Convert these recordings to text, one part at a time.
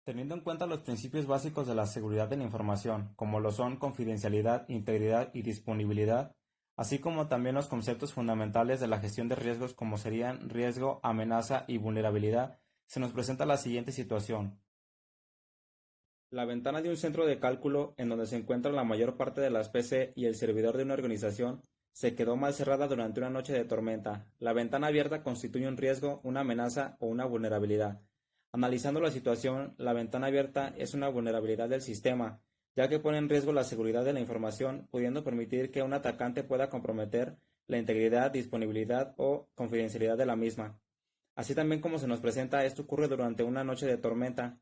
Teniendo en cuenta los principios básicos de la seguridad de la información, como lo son confidencialidad, integridad y disponibilidad, así como también los conceptos fundamentales de la gestión de riesgos como serían riesgo, amenaza y vulnerabilidad, se nos presenta la siguiente situación. La ventana de un centro de cálculo en donde se encuentra la mayor parte de las PC y el servidor de una organización se quedó mal cerrada durante una noche de tormenta. La ventana abierta constituye un riesgo, una amenaza o una vulnerabilidad. Analizando la situación, la ventana abierta es una vulnerabilidad del sistema, ya que pone en riesgo la seguridad de la información, pudiendo permitir que un atacante pueda comprometer la integridad, disponibilidad o confidencialidad de la misma. Así también como se nos presenta, esto ocurre durante una noche de tormenta.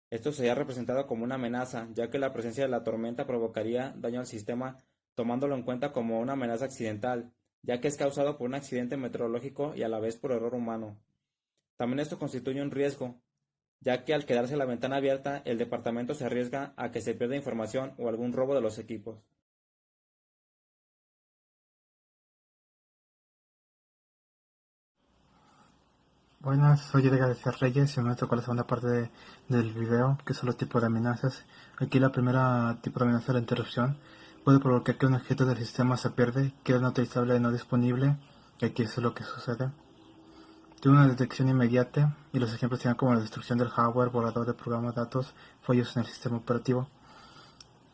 Esto sería representado como una amenaza, ya que la presencia de la tormenta provocaría daño al sistema, tomándolo en cuenta como una amenaza accidental, ya que es causado por un accidente meteorológico y a la vez por error humano. También esto constituye un riesgo, ya que al quedarse la ventana abierta, el departamento se arriesga a que se pierda información o algún robo de los equipos. Buenas, soy Edgar García Reyes y me tocó la segunda parte del video, que son los tipos de amenazas. Aquí la primera tipo de amenaza es la interrupción. Puede provocar que un objeto del sistema se pierde, quede no utilizable, no disponible, y aquí eso es lo que sucede. Tiene una detección inmediata, y los ejemplos serían como la destrucción del hardware, borrador de programas, datos, fallos en el sistema operativo.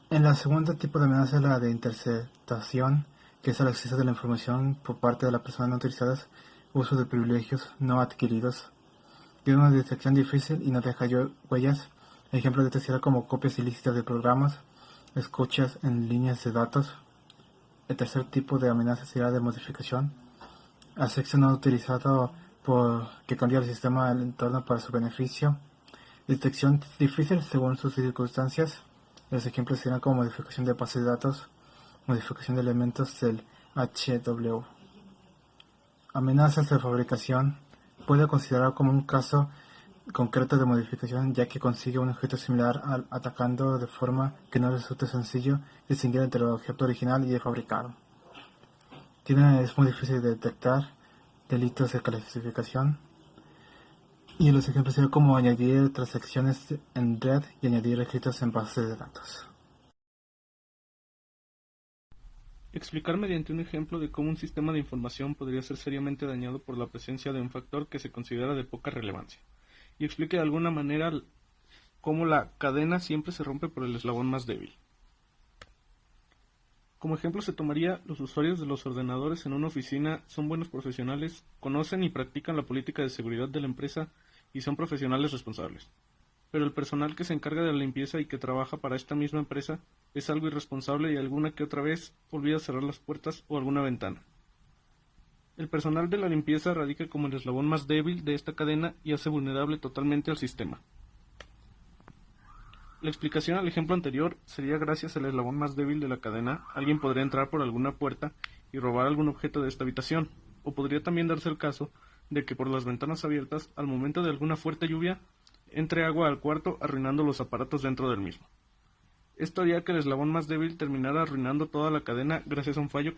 En la segunda tipo de amenaza es la de interceptación, que es el acceso de la información por parte de las personas no autorizadas, uso de privilegios no adquiridos. Tiene una detección difícil y no deja huellas. Ejemplos de esto serían como copias ilícitas de programas, escuchas en líneas de datos. El tercer tipo de amenaza sería de modificación. Acceso no utilizado que cambia el sistema del entorno para su beneficio. Detección difícil según sus circunstancias. Los ejemplos serían como modificación de bases de datos, modificación de elementos del HW. Amenazas de fabricación. Puede considerar como un caso concreto de modificación, ya que consigue un objeto similar atacando de forma que no resulte sencillo distinguir entre el objeto original y el fabricado. Es muy difícil de detectar delitos de clasificación. Y los ejemplos serían como añadir transacciones en red y añadir registros en bases de datos. Explicar mediante un ejemplo de cómo un sistema de información podría ser seriamente dañado por la presencia de un factor que se considera de poca relevancia. Y explique de alguna manera cómo la cadena siempre se rompe por el eslabón más débil. Como ejemplo se tomaría los usuarios de los ordenadores en una oficina son buenos profesionales, conocen y practican la política de seguridad de la empresa y son profesionales responsables. Pero el personal que se encarga de la limpieza y que trabaja para esta misma empresa es algo irresponsable y alguna que otra vez olvida cerrar las puertas o alguna ventana. El personal de la limpieza radica como el eslabón más débil de esta cadena y hace vulnerable totalmente al sistema. La explicación al ejemplo anterior sería gracias al eslabón más débil de la cadena, alguien podría entrar por alguna puerta y robar algún objeto de esta habitación, o podría también darse el caso de que por las ventanas abiertas, al momento de alguna fuerte lluvia, entre agua al cuarto arruinando los aparatos dentro del mismo. Esto haría que el eslabón más débil terminara arruinando toda la cadena gracias a un fallo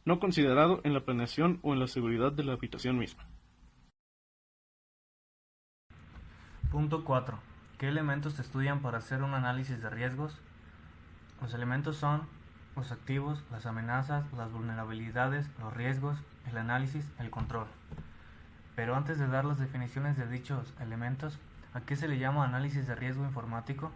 no considerado en la planeación o en la seguridad de la habitación misma. Punto 4. ¿Qué elementos se estudian para hacer un análisis de riesgos? Los elementos son los activos, las amenazas, las vulnerabilidades, los riesgos, el análisis, el control. Pero antes de dar las definiciones de dichos elementos, ¿a qué se le llama análisis de riesgo informático?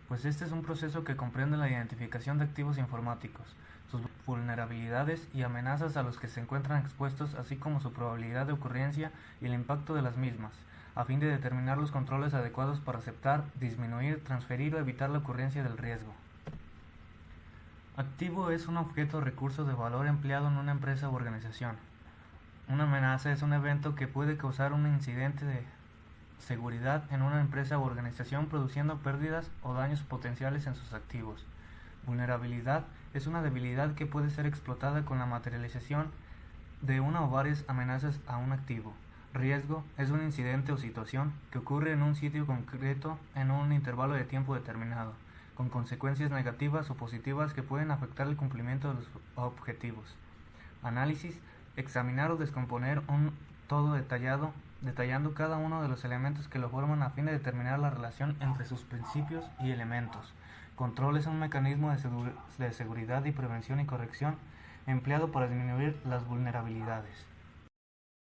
Pues este es un proceso que comprende la identificación de activos informáticos, sus vulnerabilidades y amenazas a los que se encuentran expuestos, así como su probabilidad de ocurrencia y el impacto de las mismas, a fin de determinar los controles adecuados para aceptar, disminuir, transferir o evitar la ocurrencia del riesgo. Activo es un objeto o recurso de valor empleado en una empresa u organización. Una amenaza es un evento que puede causar un incidente de seguridad en una empresa u organización produciendo pérdidas o daños potenciales en sus activos. Vulnerabilidad es una debilidad que puede ser explotada con la materialización de una o varias amenazas a un activo. Riesgo es un incidente o situación que ocurre en un sitio concreto en un intervalo de tiempo determinado, con consecuencias negativas o positivas que pueden afectar el cumplimiento de los objetivos. Análisis: examinar o descomponer un todo detallado detallando cada uno de los elementos que lo forman a fin de determinar la relación entre sus principios y elementos. Control es un mecanismo de seguridad y prevención y corrección empleado para disminuir las vulnerabilidades.